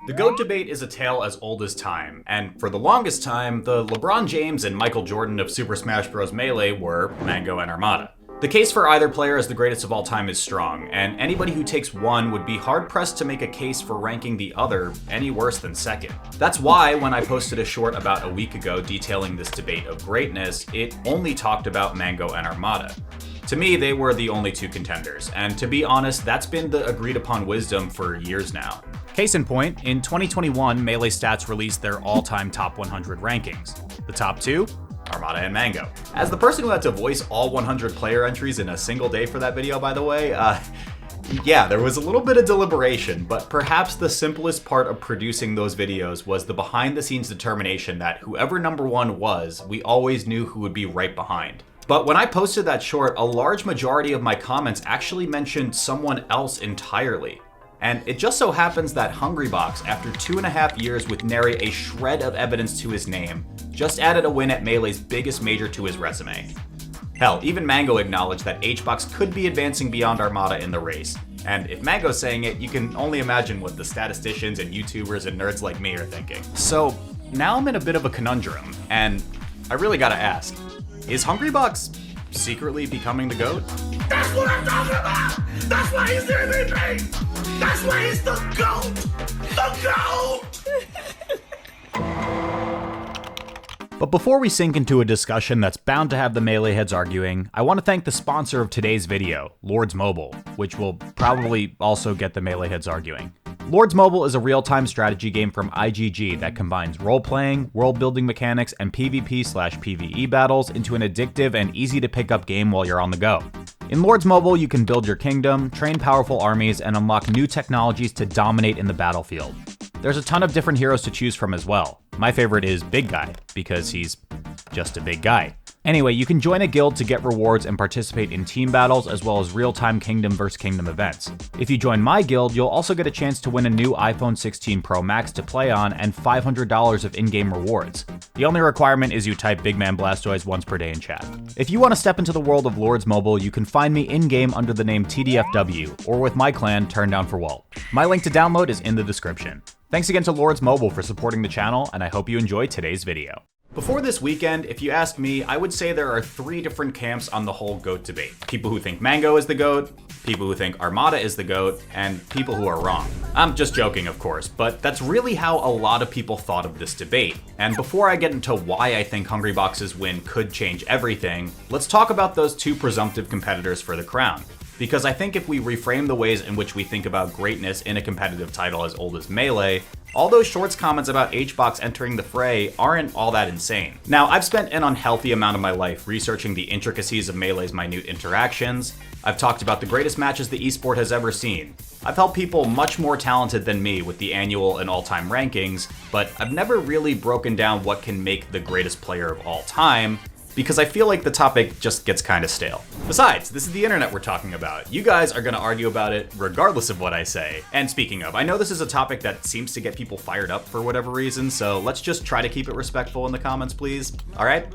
The GOAT debate is a tale as old as time, and for the longest time, the LeBron James and Michael Jordan of Super Smash Bros. Melee were Mang0 and Armada. The case for either player as the greatest of all time is strong, and anybody who takes one would be hard-pressed to make a case for ranking the other any worse than second. That's why when I posted a short about a week ago detailing this debate of greatness, it only talked about Mang0 and Armada. To me, they were the only two contenders, and to be honest, that's been the agreed-upon wisdom for years now. Case in point, in 2021, Melee Stats released their all-time top 100 rankings. The top two? Armada and Mang0. As the person who had to voice all 100 player entries in a single day for that video, by the way, yeah, there was a little bit of deliberation, but perhaps the simplest part of producing those videos was the behind-the-scenes determination that whoever number one was, we always knew who would be right behind. But when I posted that short, a large majority of my comments actually mentioned someone else entirely. And it just so happens that Hungrybox, after 2.5 years with nary a shred of evidence to his name, just added a win at Melee's biggest major to his resume. Hell, even Mang0 acknowledged that HBox could be advancing beyond Armada in the race. And if Mang0's saying it, you can only imagine what the statisticians and YouTubers and nerds like me are thinking. So now I'm in a bit of a conundrum, and I really gotta ask, is Hungrybox secretly becoming the GOAT? That's what I'm talking about! That's why he's the MVP! That's why he's the GOAT! The GOAT! But before we sink into a discussion that's bound to have the Melee heads arguing, I want to thank the sponsor of today's video, Lords Mobile, which will probably also get the Melee heads arguing. Lords Mobile is a real-time strategy game from IGG that combines role-playing, world-building mechanics, and PvP/PvE battles into an addictive and easy-to-pick-up game while you're on the go. In Lords Mobile, you can build your kingdom, train powerful armies, and unlock new technologies to dominate in the battlefield. There's a ton of different heroes to choose from as well. My favorite is Big Guy, because he's just a big guy. Anyway, you can join a guild to get rewards and participate in team battles as well as real-time kingdom vs. kingdom events. If you join my guild, you'll also get a chance to win a new iPhone 16 Pro Max to play on and $500 of in-game rewards. The only requirement is you type Big Man Blastoise once per day in chat. If you want to step into the world of Lords Mobile, you can find me in-game under the name TDFW, or with my clan, turndownforALT. My link to download is in the description. Thanks again to Lords Mobile for supporting the channel, and I hope you enjoy today's video. Before this weekend, if you ask me, I would say there are 3 different camps on the whole GOAT debate. People who think Mang0 is the GOAT, people who think Armada is the GOAT, and people who are wrong. I'm just joking, of course, but that's really how a lot of people thought of this debate. And before I get into why I think Hungrybox's win could change everything, let's talk about those 2 presumptive competitors for the crown. Because I think if we reframe the ways in which we think about greatness in a competitive title as old as Melee, all those shorts comments about HBox entering the fray aren't all that insane. Now, I've spent an unhealthy amount of my life researching the intricacies of Melee's minute interactions. I've talked about the greatest matches the esport has ever seen. I've helped people much more talented than me with the annual and all-time rankings, but I've never really broken down what can make the greatest player of all time, because I feel like the topic just gets kind of stale. Besides, this is the internet we're talking about. You guys are gonna argue about it regardless of what I say. And speaking of, I know this is a topic that seems to get people fired up for whatever reason, so let's just try to keep it respectful in the comments, please. All right?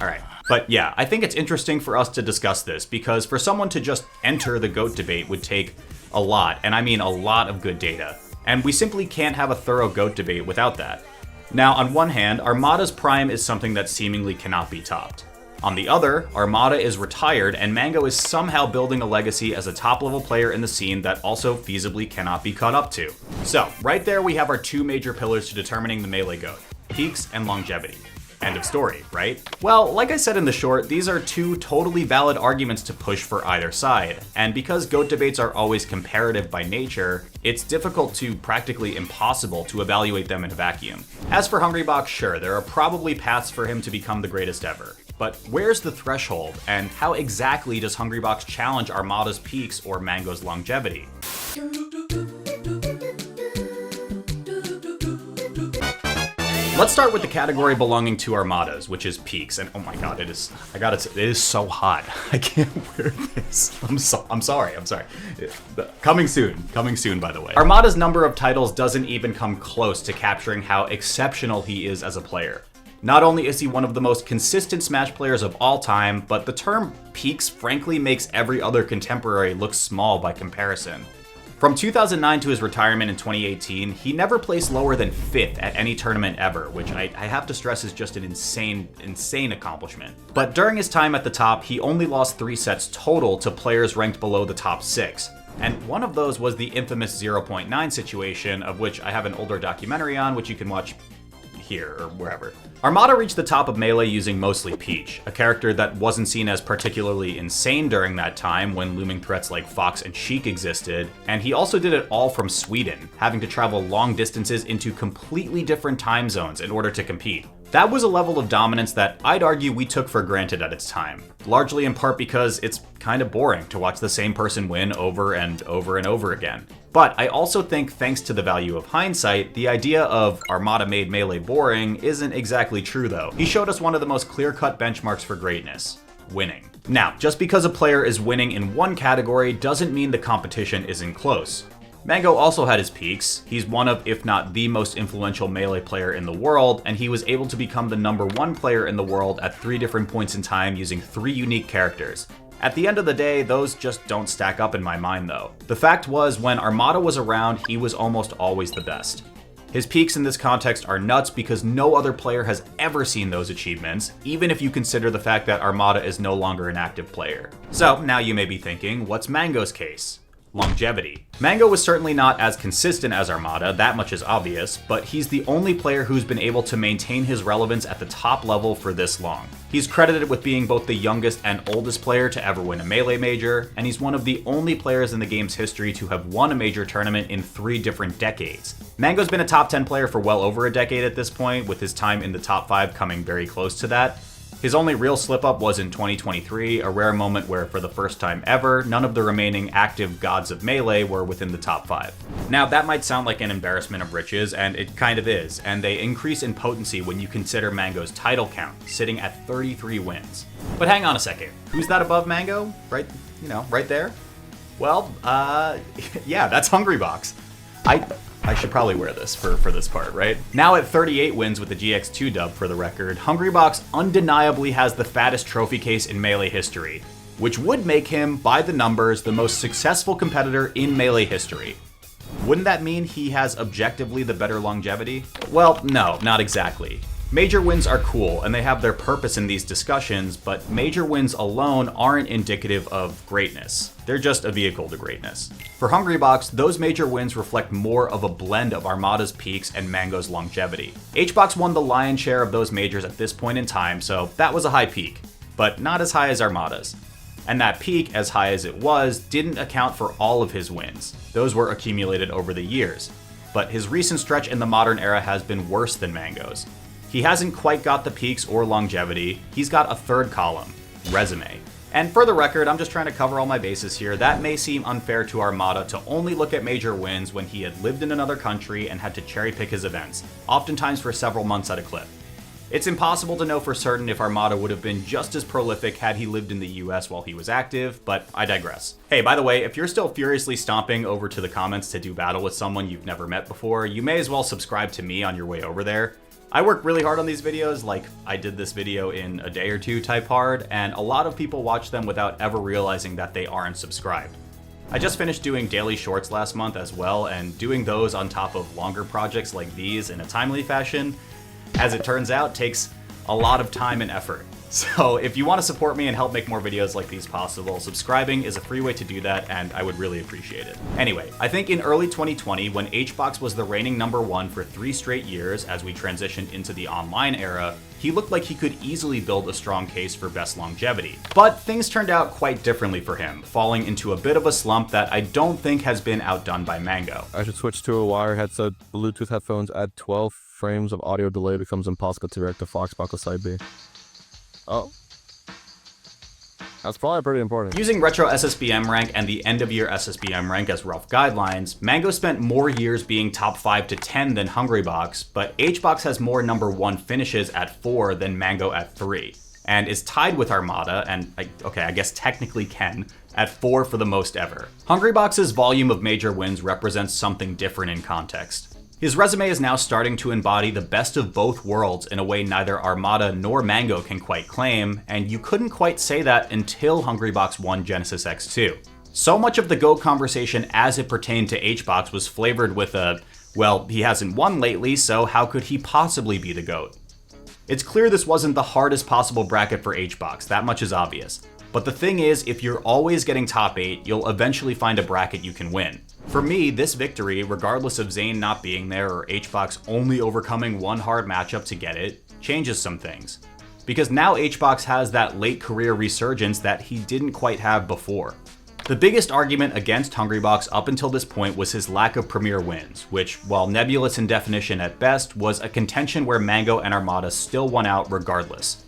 All right. But yeah, I think it's interesting for us to discuss this, because for someone to just enter the GOAT debate would take a lot, and I mean a lot of good data. And we simply can't have a thorough GOAT debate without that. Now, on one hand, Armada's prime is something that seemingly cannot be topped. On the other, Armada is retired, and Mang0 is somehow building a legacy as a top-level player in the scene that also feasibly cannot be caught up to. So, right there we have our 2 major pillars to determining the Melee GOAT: peaks and longevity. End of story, right? Well, like I said in the short, these are 2 totally valid arguments to push for either side, and because GOAT debates are always comparative by nature, it's difficult to practically impossible to evaluate them in a vacuum. As for Hungrybox, sure, there are probably paths for him to become the greatest ever. But where's the threshold, and how exactly does Hungrybox challenge Armada's peaks or Mang0's longevity? Let's start with the category belonging to Armadas, which is peaks, and oh my god, it is so hot. I can't wear this. I'm sorry. Coming soon, by the way. Armada's number of titles doesn't even come close to capturing how exceptional he is as a player. Not only is he one of the most consistent Smash players of all time, but the term peaks frankly makes every other contemporary look small by comparison. From 2009 to his retirement in 2018, he never placed lower than 5th at any tournament ever, which I have to stress is just an insane accomplishment. But during his time at the top, he only lost 3 sets total to players ranked below the top 6. And one of those was the infamous 0.9 situation, of which I have an older documentary on, which you can watch here or wherever. Armada reached the top of Melee using mostly Peach, a character that wasn't seen as particularly insane during that time when looming threats like Fox and Sheik existed, and he also did it all from Sweden, having to travel long distances into completely different time zones in order to compete. That was a level of dominance that I'd argue we took for granted at its time, largely in part because it's kind of boring to watch the same person win over and over and over again. But I also think, thanks to the value of hindsight, the idea of Armada made Melee boring isn't exactly true though. He showed us one of the most clear-cut benchmarks for greatness: winning. Now, just because a player is winning in one category doesn't mean the competition isn't close. Mang0 also had his peaks. He's one of, if not the most influential Melee player in the world, and he was able to become the #1 player in the world at 3 different points in time using 3 unique characters. At the end of the day, those just don't stack up in my mind though. The fact was, when Armada was around, he was almost always the best. His peaks in this context are nuts because no other player has ever seen those achievements, even if you consider the fact that Armada is no longer an active player. So now you may be thinking, what's Mang0's case? Longevity. Mang0 was certainly not as consistent as Armada, that much is obvious, but he's the only player who's been able to maintain his relevance at the top level for this long. He's credited with being both the youngest and oldest player to ever win a Melee major, and he's one of the only players in the game's history to have won a major tournament in 3 different decades. Mang0's been a top 10 player for well over a decade at this point, with his time in the top 5 coming very close to that. His only real slip-up was in 2023, a rare moment where, for the first time ever, none of the remaining active gods of Melee were within the top 5. Now, that might sound like an embarrassment of riches, and it kind of is, and they increase in potency when you consider Mang0's title count, sitting at 33 wins. But hang on a second, who's that above Mang0? Right there? Well, yeah, that's Hungrybox. I should probably wear this for this part, right? Now at 38 wins with the GX2 dub for the record, Hungrybox undeniably has the fattest trophy case in Melee history, which would make him, by the numbers, the most successful competitor in Melee history. Wouldn't that mean he has objectively the better longevity? Well, no, not exactly. Major wins are cool, and they have their purpose in these discussions, but major wins alone aren't indicative of greatness. They're just a vehicle to greatness. For Hungrybox, those major wins reflect more of a blend of Armada's peaks and Mang0's longevity. HBox won the lion's share of those majors at this point in time, so that was a high peak, but not as high as Armada's. And that peak, as high as it was, didn't account for all of his wins. Those were accumulated over the years. But his recent stretch in the modern era has been worse than Mang0's. He hasn't quite got the peaks or longevity. He's got a third column, resume. And for the record, I'm just trying to cover all my bases here. That may seem unfair to Armada to only look at major wins when he had lived in another country and had to cherry pick his events, oftentimes for several months at a clip. It's impossible to know for certain if Armada would have been just as prolific had he lived in the US while he was active, but I digress. Hey, by the way, if you're still furiously stomping over to the comments to do battle with someone you've never met before, you may as well subscribe to me on your way over there. I work really hard on these videos, like I did this video in a day or two type hard, and a lot of people watch them without ever realizing that they aren't subscribed. I just finished doing daily shorts last month as well, and doing those on top of longer projects like these in a timely fashion, as it turns out, takes a lot of time and effort. So if you want to support me and help make more videos like these possible, subscribing is a free way to do that, and I would really appreciate it. Anyway, I think in early 2020, when HBox was the reigning #1 for 3 straight years as we transitioned into the online era, he looked like he could easily build a strong case for best longevity. But things turned out quite differently for him, falling into a bit of a slump that I don't think has been outdone by Mang0. I should switch to a wire headset. Bluetooth headphones at 12 frames of audio delay becomes impossible to direct the Foxbox side B. Oh. That's probably pretty important. Using retro SSBM rank and the end of year SSBM rank as rough guidelines, Mang0 spent more years being top 5 to 10 than Hungrybox, but HBox has more #1 finishes at 4 than Mang0 at 3, and is tied with Armada, and I guess technically Ken, at 4 for the most ever. Hungrybox's volume of major wins represents something different in context. His resume is now starting to embody the best of both worlds in a way neither Armada nor Mang0 can quite claim, and you couldn't quite say that until Hungrybox won Genesis X2. So much of the GOAT conversation as it pertained to HBox was flavored with well, he hasn't won lately, so how could he possibly be the GOAT? It's clear this wasn't the hardest possible bracket for HBox, that much is obvious. But the thing is, if you're always getting top 8, you'll eventually find a bracket you can win. For me, this victory, regardless of Zane not being there or HBox only overcoming one hard matchup to get it, changes some things. Because now HBox has that late career resurgence that he didn't quite have before. The biggest argument against Hungrybox up until this point was his lack of premier wins, which, while nebulous in definition at best, was a contention where Mang0 and Armada still won out regardless.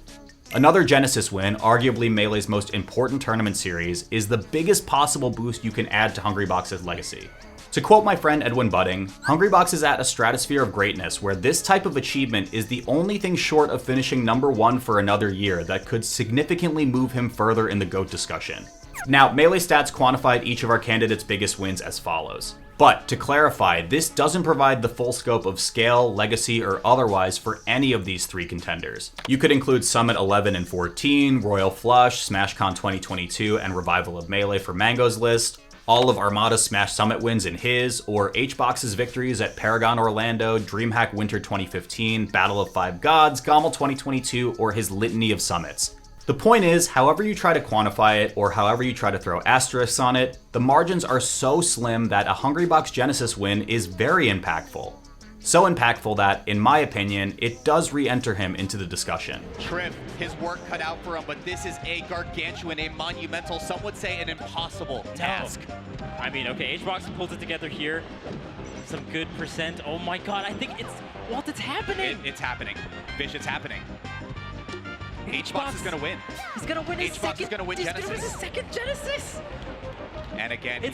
Another Genesis win, arguably Melee's most important tournament series, is the biggest possible boost you can add to Hungrybox's legacy. To quote my friend Edwin Budding, Hungrybox is at a stratosphere of greatness where this type of achievement is the only thing short of finishing #1 for another year that could significantly move him further in the GOAT discussion. Now, Melee Stats quantified each of our candidates' biggest wins as follows. But, to clarify, this doesn't provide the full scope of scale, legacy, or otherwise for any of these 3 contenders. You could include Summit 11 and 14, Royal Flush, SmashCon 2022, and Revival of Melee for Mang0's list, all of Armada's Smash Summit wins in his, or HBox's victories at Paragon Orlando, DreamHack Winter 2015, Battle of 5 Gods, GOML 2022, or his litany of summits. The point is, however you try to quantify it, or however you try to throw asterisks on it, the margins are so slim that a Hungrybox Genesis win is very impactful. So impactful that, in my opinion, it does re-enter him into the discussion. Triff, his work cut out for him, but this is a gargantuan, a monumental, some would say an impossible task. I mean, okay, HBox pulls it together here. Some good percent. Oh my god, I think Walt, it's happening! It's happening. Vish, it's happening. HBox is gonna win. He's gonna win his HBox is gonna win Genesis. He's his second Genesis! And again, He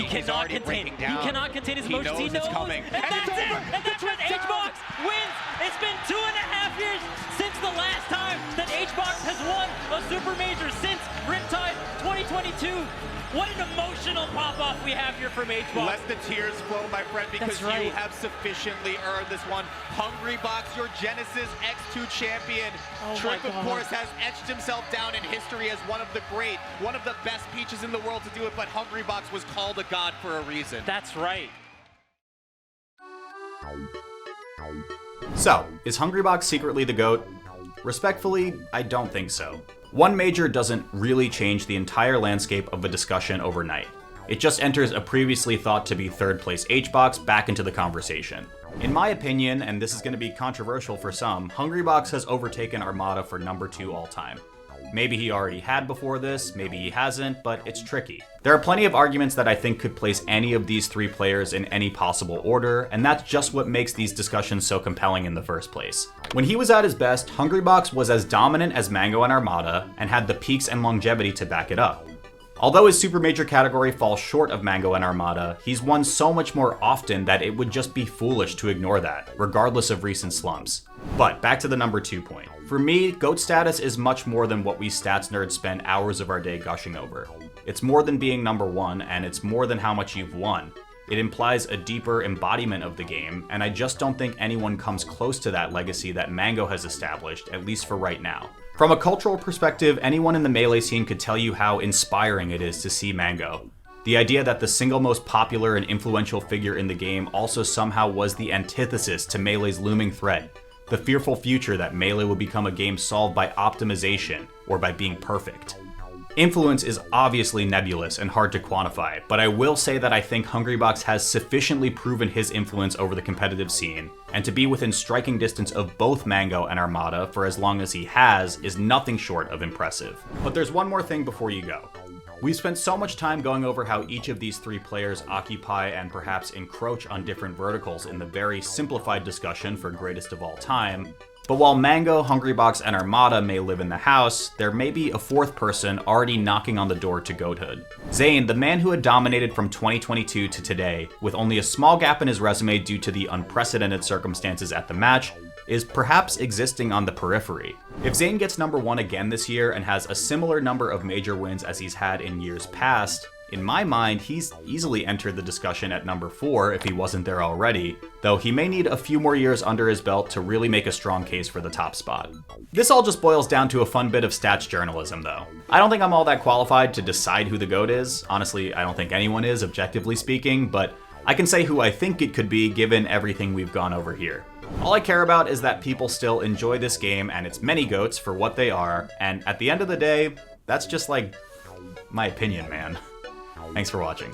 he's already breaking down. He cannot contain his emotions. He knows it's coming. And that's it! And that's when HBox wins! It's been 2.5 years since the last time that HBox has won a Super Major, since Riptide 2022. What an emotional pop-off we have here from HBox. Let the tears flow, my friend, because right. you have sufficiently earned this one. Hungrybox, your Genesis X2 champion. Oh Triff, of course, has etched himself down in history as one of the great, one of the best Peaches in the world to do it, but Hungrybox was called a god for a reason. That's right. So, is Hungrybox secretly the GOAT? Respectfully, I don't think so. One major doesn't really change the entire landscape of a discussion overnight. It just enters a previously thought to be third place HBox back into the conversation. In my opinion, and this is going to be controversial for some, Hungrybox has overtaken Armada for #2 all time. Maybe he already had before this, maybe he hasn't, but it's tricky. There are plenty of arguments that I think could place any of these 3 players in any possible order, and that's just what makes these discussions so compelling in the first place. When he was at his best, Hungrybox was as dominant as Mang0 and Armada, and had the peaks and longevity to back it up. Although his Super Major category falls short of Mang0 and Armada, he's won so much more often that it would just be foolish to ignore that, regardless of recent slumps. But back to the #2 point. For me, GOAT status is much more than what we stats nerds spend hours of our day gushing over. It's more than being #1, and it's more than how much you've won. It implies a deeper embodiment of the game, and I just don't think anyone comes close to that legacy that Mang0 has established, at least for right now. From a cultural perspective, anyone in the Melee scene could tell you how inspiring it is to see Mang0. The idea that the single most popular and influential figure in the game also somehow was the antithesis to Melee's looming threat, the fearful future that Melee would become a game solved by optimization or by being perfect. Influence is obviously nebulous and hard to quantify, but I will say that I think Hungrybox has sufficiently proven his influence over the competitive scene, and to be within striking distance of both Mang0 and Armada for as long as he has is nothing short of impressive. But there's one more thing before you go. We've spent so much time going over how each of these 3 players occupy and perhaps encroach on different verticals in the very simplified discussion for greatest of all time. But while Mang0, Hungrybox, and Armada may live in the house, there may be a 4th person already knocking on the door to goathood. Zane, the man who had dominated from 2022 to today, with only a small gap in his resume due to the unprecedented circumstances at the match, is perhaps existing on the periphery. If Zane gets #1 again this year and has a similar number of major wins as he's had in years past, in my mind, he's easily entered the discussion at number 4 if he wasn't there already, though he may need a few more years under his belt to really make a strong case for the top spot. This all just boils down to a fun bit of stats journalism, though. I don't think I'm all that qualified to decide who the GOAT is. Honestly, I don't think anyone is, objectively speaking, but I can say who I think it could be given everything we've gone over here. All I care about is that people still enjoy this game and its many GOATs for what they are, and at the end of the day, that's just like my opinion, man. Thanks for watching.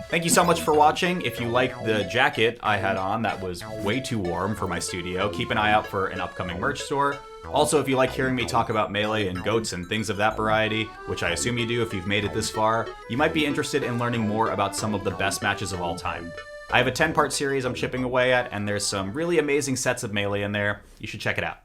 Thank you so much for watching. If you like the jacket I had on that was way too warm for my studio, keep an eye out for an upcoming merch store. Also, if you like hearing me talk about Melee and GOATs and things of that variety, which I assume you do if you've made it this far, you might be interested in learning more about some of the best matches of all time. I have a 10-part series I'm chipping away at, and there's some really amazing sets of Melee in there. You should check it out.